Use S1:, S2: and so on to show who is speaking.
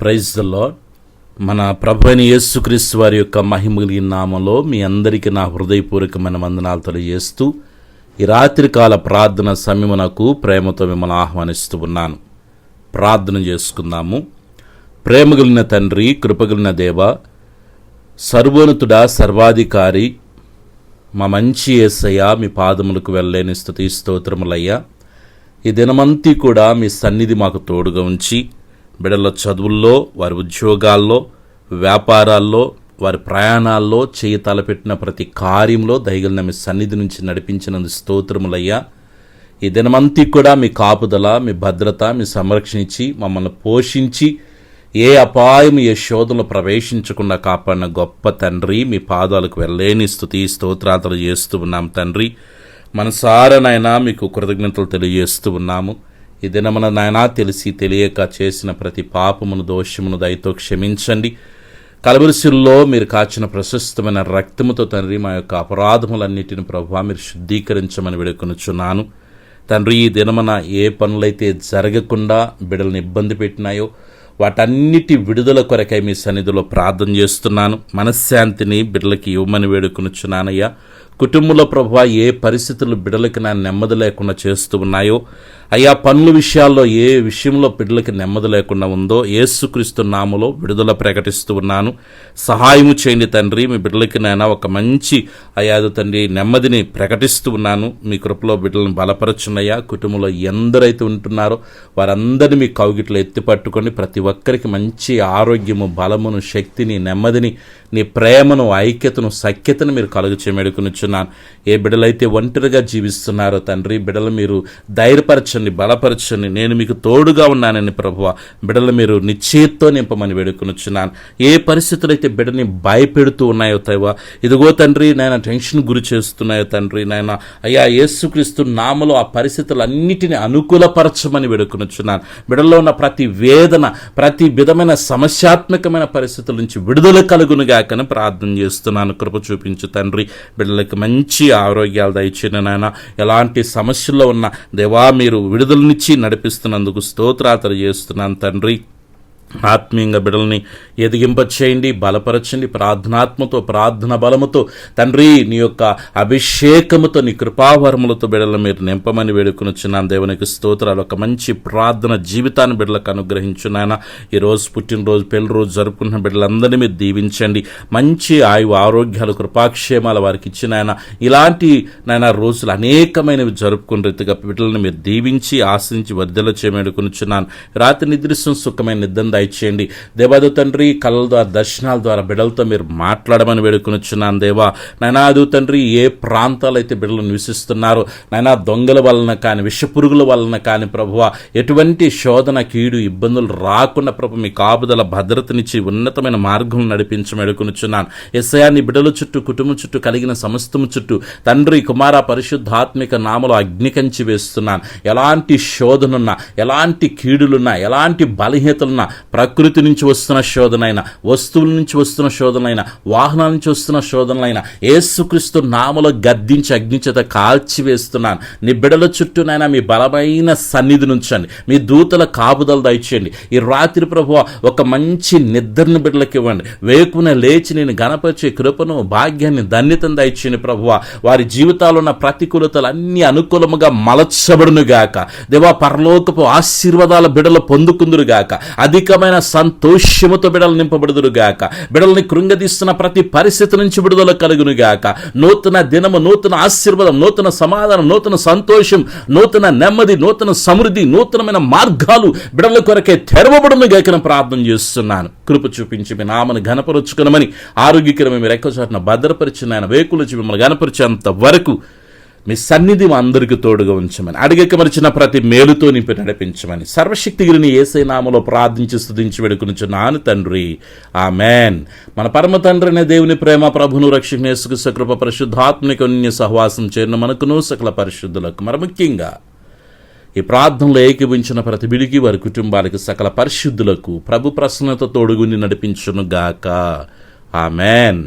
S1: Praise the lord. మన ప్రభు అయిన యేసుక్రీస్తు వారి యొక్క మహిమలిగిన నామంలో మీ అందరికీ నా హృదయపూర్వకమైన వందనాలు తెలియజేస్తూ ఈ రాత్రికాల ప్రార్థన సమయమునకు ప్రేమతో మిమ్మల్ని ఆహ్వానిస్తూ ఉన్నాను. ప్రార్థన చేసుకుందాము. ప్రేమగలిగిన తండ్రి, కృపగలిగిన దేవ, సర్వోన్నతుడా, సర్వాధికారి, మా మంచి యేసయ్య, మీ పాదములకు వెళ్ళలేని స్తుతి స్తోత్రములయ్యా. ఈ దినమంతా కూడా మీ సన్నిధి మాకు తోడుగా ఉంచి బిడ్డల చదువుల్లో, వారి ఉద్యోగాల్లో, వ్యాపారాల్లో, వారి ప్రయాణాల్లో చేయి తలపెట్టిన ప్రతి కార్యంలో దయగలిగిన మీ సన్నిధి నుంచి నడిపించినందుకు స్తోత్రములయ్యా. ఈ దినమంతా కూడా మీ కాపుదల, మీ భద్రత, మీ సంరక్షణ ఇచ్చి మమ్మల్ని పోషించి ఏ అపాయం, ఏ శోధనలు ప్రవేశించకుండా కాపాడిన గొప్ప తండ్రి, మీ పాదాలకు వెళ్ళలేని స్తుతి స్తోత్రాలు చేస్తూ ఉన్నాం తండ్రి. మనసారా నాయనా మీకు కృతజ్ఞతలు తెలియజేస్తూ ఉన్నాము. ఈ దినమున నాయనా తెలిసి తెలియక చేసిన ప్రతి పాపమును, దోషమును దయతో క్షమించండి. కలవరిశిల్లో మీరు కాచిన ప్రశస్తమైన రక్తముతో తండ్రి మా యొక్క అపరాధములన్నిటిని ప్రభువా మీరు శుద్ధీకరించమని వేడుకొనుచున్నాను తండ్రి. ఈ దినమున ఏ పనులైతే జరగకుండా బిడ్డలను ఇబ్బంది పెట్టినాయో వాటన్నిటి విడుదల కొరకై మీ సన్నిధిలో ప్రార్థన చేస్తున్నాను. మనశ్శాంతిని బిడ్డలకి ఇవ్వమని వేడుకొనుచున్నానయ్యా. కుటుంబంలో ప్రభువా ఏ పరిస్థితులు బిడ్డలకి నా నెమ్మది లేకుండా చేస్తూ ఉన్నాయో అయ్యా, పనుల విషయాల్లో ఏ విషయంలో బిడ్డలకి నెమ్మది లేకుండా ఉందో యేసుక్రీస్తు నామములో విడుదల ప్రకటిస్తూ ఉన్నాను. సహాయము చేయండి తండ్రి. మీ బిడ్డలకి నేను ఒక మంచి తండ్రి నెమ్మదిని ప్రకటిస్తూ ఉన్నాను. మీ కృపలో బిడ్డలను బలపరచున్నయ్యా. కుటుంబంలో ఎందరైతే ఉంటున్నారో వారందరినీ మీ కౌగిట్లో ఎత్తి పట్టుకొని ప్రతి ఒక్కరికి మంచి ఆరోగ్యము, బలమును, శక్తిని, నెమ్మదిని, నీ ప్రేమను, ఐక్యతను, సఖ్యతను మీరు కలుగు చేయమేడుకునిచున్నాను. ఏ బిడ్డలైతే ఒంటరిగా జీవిస్తున్నారో తండ్రి, బిడ్డలు మీరు ధైర్యపరచండి, బలపరచండి. నేను మీకు తోడుగా ఉన్నానని ప్రభువ బిడ్డలు మీరు నిశ్చయతో నింపమని వేడుకొనుచున్నాను. ఏ పరిస్థితులు అయితే బిడ్డని భయపెడుతూ ఉన్నాయో తైవా, ఇదిగో తండ్రి నాయన టెన్షన్ గురి చేస్తున్నాయో తండ్రి నాయన అయ్యా, యేసుక్రీస్తు నామములో ఆ పరిస్థితులన్నిటిని అనుకూలపరచమని వేడుకొనుచున్నాను. బిడ్డల్లో ఉన్న ప్రతి వేదన, ప్రతి విధమైన సమస్యాత్మకమైన పరిస్థితుల నుంచి విడుదల కలుగునుగా కని ప్రార్థన చేస్తున్నాను. కృప చూపించు తండ్రి. బిడ్డలకు మంచి ఆరోగ్యాలు దయచేయండి నాయన. ఎలాంటి సమస్యల్లో ఉన్న దేవా మీరు విడుదలనిచ్చి నడిపిస్తున్నందుకు స్తోత్రాలు చేస్తున్నాను తండ్రి. ఆత్మీయంగా బిడ్డల్ని ఎదిగింపచేయండి, బలపరచండి. ప్రార్థనాత్మతో, ప్రార్థన బలముతో తండ్రి నీ యొక్క అభిషేకముతో, నీ కృపావరములతో బిడ్డలను మీరు నింపమని వేడుకొనుచున్నాను. దేవునికి స్తోత్రాలు. ఒక మంచి ప్రార్థన జీవితాన్ని బిడ్డలకు అనుగ్రహించున్నాయన. ఈరోజు పుట్టినరోజు, పెళ్లి రోజు జరుపుకున్న బిడ్డలందరినీ మీరు దీవించండి. మంచి ఆయువు, ఆరోగ్యాలు, కృపాక్షేమాలు వారికి ఇచ్చినాయన. ఇలాంటి నాయన రోజులు అనేకమైనవి జరుపుకున్న రీతిగా బిడ్డలను మీరు దీవించి ఆశించి వర్ధల చేయమేడుకొనుచున్నాను. రాత్రి నిద్రిస్తున్న సుఖమైన నిద్ర ఇచ్చేయండి దేవాదు తండ్రి. కళ్ళ ద్వారా, దర్శనాల ద్వారా బిడ్డలతో మీరు మాట్లాడమని వేడుకొనుచున్నాను దేవా. నైనాదు తండ్రి, ఏ ప్రాంతాలైతే బిడ్డలు నివసిస్తున్నారో నైనా దొంగల వలన కానీ, విషపురుగుల వలన కానీ ప్రభువా ఎటువంటి శోధన, కీడు, ఇబ్బందులు రాకుండా ప్రభు మీ కాపుదల, భద్రతనిచ్చి ఉన్నతమైన మార్గం నడిపించమని వేడుకొనుచున్నాను. యేసయ్యా బిడ్డల చుట్టూ, కుటుంబం చుట్టూ, కలిగిన సమస్తము చుట్టూ తండ్రి, కుమార, పరిశుద్ధాత్మిక నామములో అగ్నికంచి వేస్తున్నాను. ఎలాంటి శోధనున్నా, ఎలాంటి కీడులున్నా, ఎలాంటి బలహీనతలున్నా, ప్రకృతి నుంచి వస్తున్న శోధనైనా, వస్తువుల నుంచి వస్తున్న శోధనైనా, వాహనాల నుంచి వస్తున్న శోధనలైనా యేసుక్రీస్తు నామములో గద్దించి అగ్నిచేత కాల్చివేస్తున్నాను. నీ బిడ్డల చుట్టూనైనా మీ బలమైన సన్నిధి నుంచండి. మీ దూతల కాపుదలు దయచేయండి. ఈ రాత్రి ప్రభువా ఒక మంచి నిద్రని బిడ్డలకు ఇవ్వండి. వేకున లేచి నేను గణపరిచే కృపను, భాగ్యాన్ని, ధన్యతను దయచేయండి ప్రభువా. వారి జీవితాల్లో ఉన్న ప్రతికూలతలు అన్ని అనుకూలముగా మలచబడునుగాక దేవా. పరలోకపు ఆశీర్వాదాల బిడ్డలు పొందుకుందురుగాక. అధికమైన సంతోషముతో బిడలు నింపబడుదురుగాక. బిడల్ని కృంగదీస్తున్న ప్రతి పరిస్థితి నుంచి విడుదల కలుగునుగాక. నూతన దినము, నూతన ఆశీర్వాదం, నూతన సమాధానం, నూతన సంతోషం, నూతన నెమ్మది, నూతన సమృద్ధి, నూతనమైన మార్గాలు బిడల కొరకే తెరవబడునుగాక ప్రార్థన చేస్తున్నాను. కృప చూపించి మీ నామను ఘనపరుచుకునమని, ఆరోగ్యకరమైన మీరు ఎక్కువ చాటున భద్రపరిచిన ఆయన వేకులచి మిమ్మల్ని ఘనపరిచేంత వరకు మీ సన్నిధి మా అందరికీ తోడుగా ఉంచమని, అడిగకమరిచిన ప్రతి మేలుతో నింపి నడిపించమని సర్వశక్తిగిరిని యేసయ్య నామములో ప్రార్థించి స్తుతించి వేడుకొనుచున్నాను తండ్రి. ఆమేన్. మన పరమ తండ్రి అనే దేవుని ప్రేమ, ప్రభును రక్షకుని యేసుక్రీస్తు కృప, పరిశుద్ధాత్మిక సహవాసం చేరిన మనకును సకల పరిశుద్ధులకు, మరి ముఖ్యంగా ఈ ప్రార్థనలో ఏకీభవించిన ప్రతి బిడికి, వారి కుటుంబాలకు, సకల పరిశుద్ధులకు ప్రభు ప్రసన్నత తోడుగుని నడిపించునుగాక. ఆమేన్.